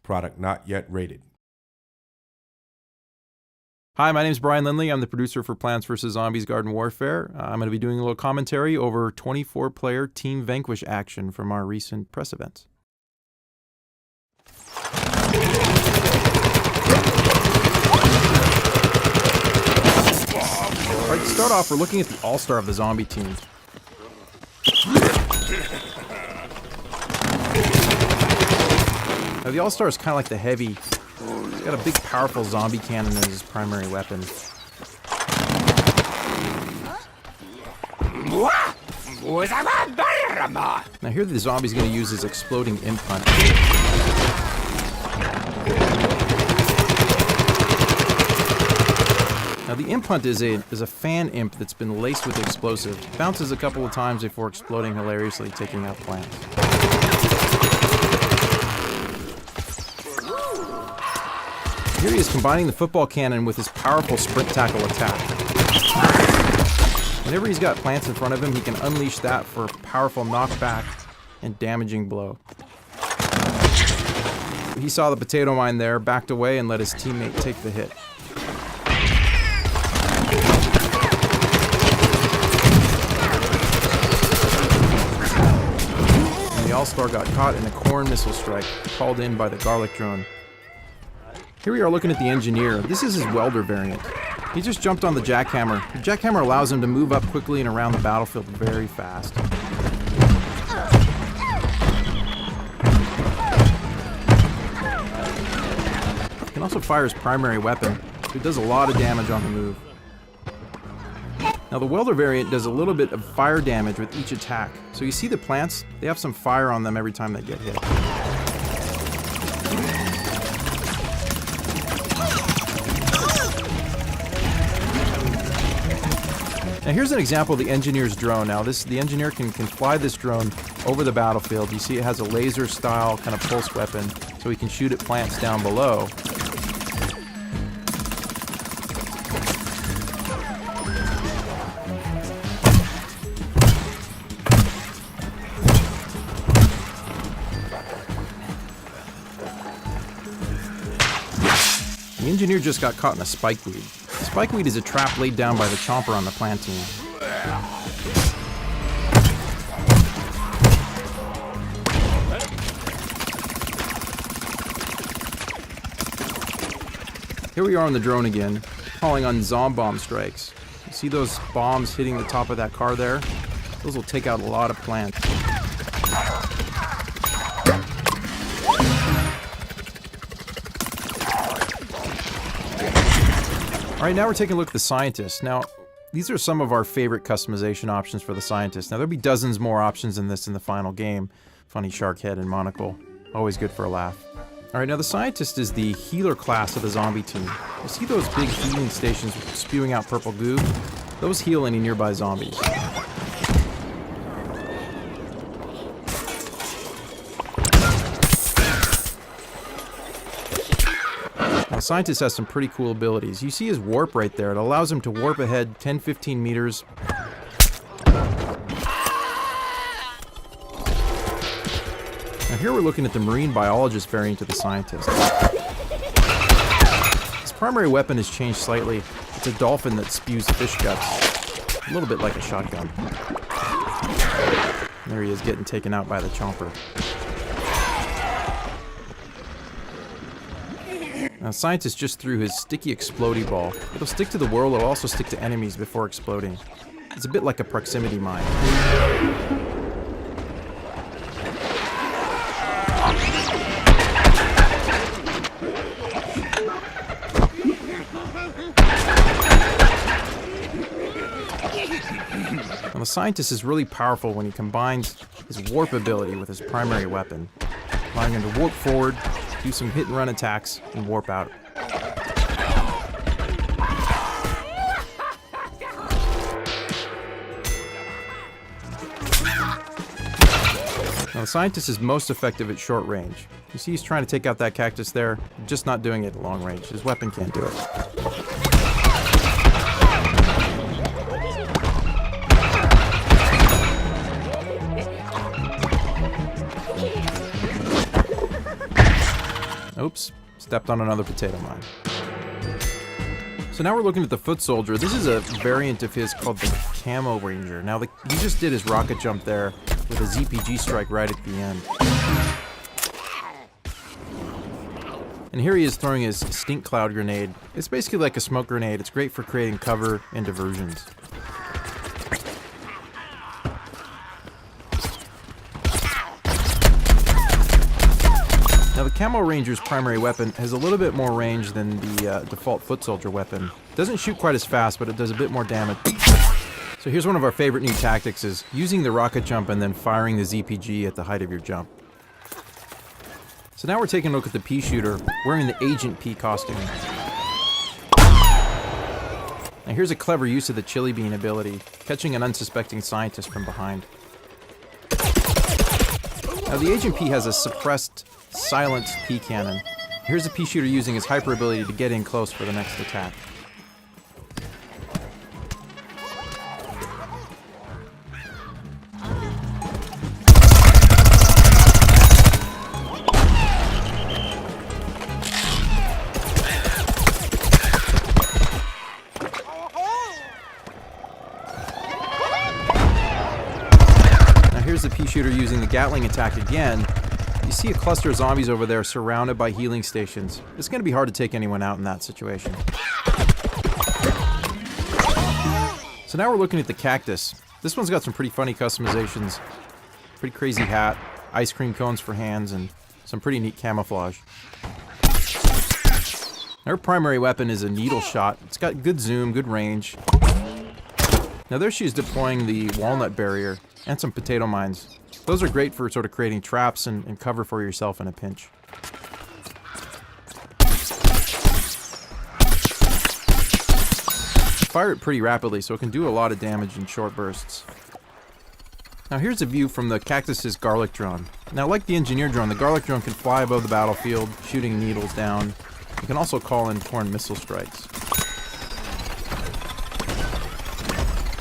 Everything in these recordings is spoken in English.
Product not yet rated. Hi, my name is Brian Lindley. I'm the producer for Plants vs. Zombies Garden Warfare. I'm going to be doing a little commentary over 24-player Team Vanquish action from our recent press events. Alright, to start off, we're looking at the all-star of the zombie team. Now, the all-star is kind of like the heavy. He's got a big, powerful zombie cannon as his primary weapon. Now, here the zombie's going to use his exploding imp hunt. Now, the imp hunt is a fan imp that's been laced with explosive. Bounces a couple of times before exploding hilariously, taking out plants. Here he is combining the football cannon with his powerful sprint tackle attack. Whenever he's got plants in front of him, he can unleash that for a powerful knockback and damaging blow. He saw the potato mine there, backed away, and let his teammate take the hit. And the All-Star got caught in a corn missile strike called in by the garlic drone. Here we are looking at the engineer. This is his welder variant. He just jumped on the jackhammer. The jackhammer allows him to move up quickly and around the battlefield very fast. He can also fire his primary weapon, so he does a lot of damage on the move. Now the welder variant does a little bit of fire damage with each attack. So you see the plants, they have some fire on them every time they get hit. Now here's an example of the engineer's drone. Now the engineer can fly this drone over the battlefield. You see it has a laser style kind of pulse weapon, so he can shoot at plants down below. The engineer just got caught in a spikeweed. Spikeweed is a trap laid down by the chomper on the plant team. Here we are on the drone again, calling on bomb strikes. You see those bombs hitting the top of that car there? Those will take out a lot of plants. Alright, now we're taking a look at the scientist. Now, these are some of our favorite customization options for the scientist. Now, there'll be dozens more options than this in the final game. Funny shark head and monocle. Always good for a laugh. Alright, now the scientist is the healer class of the zombie team. You see those big healing stations spewing out purple goo? Those heal any nearby zombies. Now, the scientist has some pretty cool abilities. You see his warp right there. It allows him to warp ahead 10-15 meters. Now here we're looking at the marine biologist variant of the scientist. His primary weapon has changed slightly. It's a dolphin that spews fish guts. A little bit like a shotgun. There he is getting taken out by the chomper. Now, the scientist just threw his sticky explodey ball. It'll stick to the world, it'll also stick to enemies before exploding. It's a bit like a proximity mine. Now, the scientist is really powerful when he combines his warp ability with his primary weapon, allowing him to warp forward, do some hit and run attacks, and warp out. Now the scientist is most effective at short range. You see he's trying to take out that cactus there, just not doing it at long range. His weapon can't do it. Oops, stepped on another potato mine. So now we're looking at the foot soldier. This is a variant of his called the Camo Ranger. Now he just did his rocket jump there with a ZPG strike right at the end. And here he is throwing his stink cloud grenade. It's basically like a smoke grenade. It's great for creating cover and diversions. Now the Camo Ranger's primary weapon has a little bit more range than the default foot soldier weapon. It doesn't shoot quite as fast, but it does a bit more damage. So here's one of our favorite new tactics, is using the rocket jump and then firing the ZPG at the height of your jump. So now we're taking a look at the pea shooter wearing the Agent P costume. Now here's a clever use of the chili bean ability, catching an unsuspecting scientist from behind. Now the Agent P has a suppressed, silenced pea cannon. Here's the pea shooter using his hyper ability to get in close for the next attack. Here's the pea shooter using the Gatling attack again. You see a cluster of zombies over there surrounded by healing stations. It's going to be hard to take anyone out in that situation. So now we're looking at the cactus. This one's got some pretty funny customizations. Pretty crazy hat, ice cream cones for hands, and some pretty neat camouflage. Her primary weapon is a needle shot. It's got good zoom, good range. Now there she is deploying the walnut barrier and some potato mines. Those are great for sort of creating traps and cover for yourself in a pinch. Fire it pretty rapidly, so it can do a lot of damage in short bursts. Now here's a view from the Cactus's garlic drone. Now like the engineer drone, the garlic drone can fly above the battlefield, shooting needles down. It can also call in foreign missile strikes.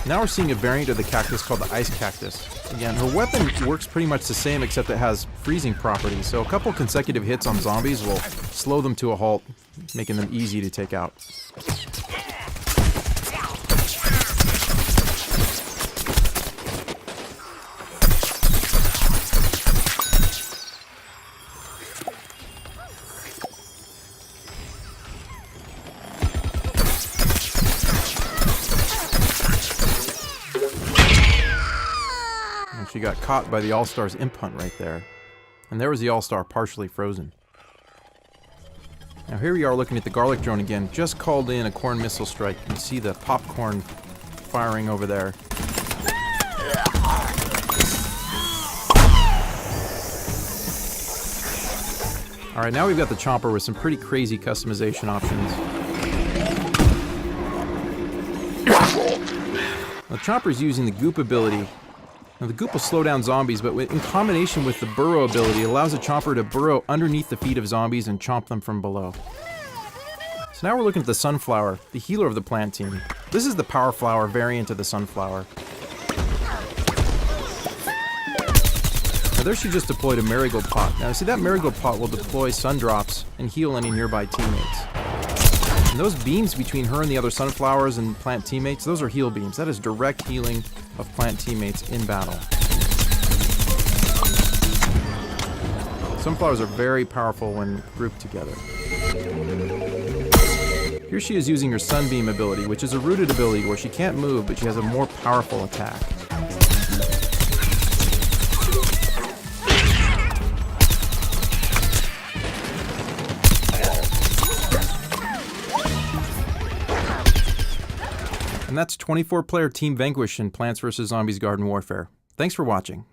Now we're seeing a variant of the cactus called the Ice Cactus. Again, her weapon works pretty much the same, except it has freezing properties, so a couple consecutive hits on zombies will slow them to a halt, making them easy to take out. She got caught by the All-Star's imp hunt right there. And there was the All-Star partially frozen. Now here we are looking at the garlic drone again. Just called in a corn missile strike. You can see the popcorn firing over there. Alright, now we've got the chomper with some pretty crazy customization options. The chomper's using the goop ability. Now the goop will slow down zombies, but in combination with the burrow ability, it allows the chomper to burrow underneath the feet of zombies and chomp them from below. So now we're looking at the sunflower, the healer of the plant team. This is the power flower variant of the sunflower. Now there she just deployed a marigold pot. Now see, that marigold pot will deploy sun drops and heal any nearby teammates. And those beams between her and the other sunflowers and plant teammates, those are heal beams. That is direct healing of plant teammates in battle. Sunflowers are very powerful when grouped together. Here she is using her sunbeam ability, which is a rooted ability where she can't move, but she has a more powerful attack. And that's 24-player Team Vanquish in Plants vs. Zombies Garden Warfare. Thanks for watching.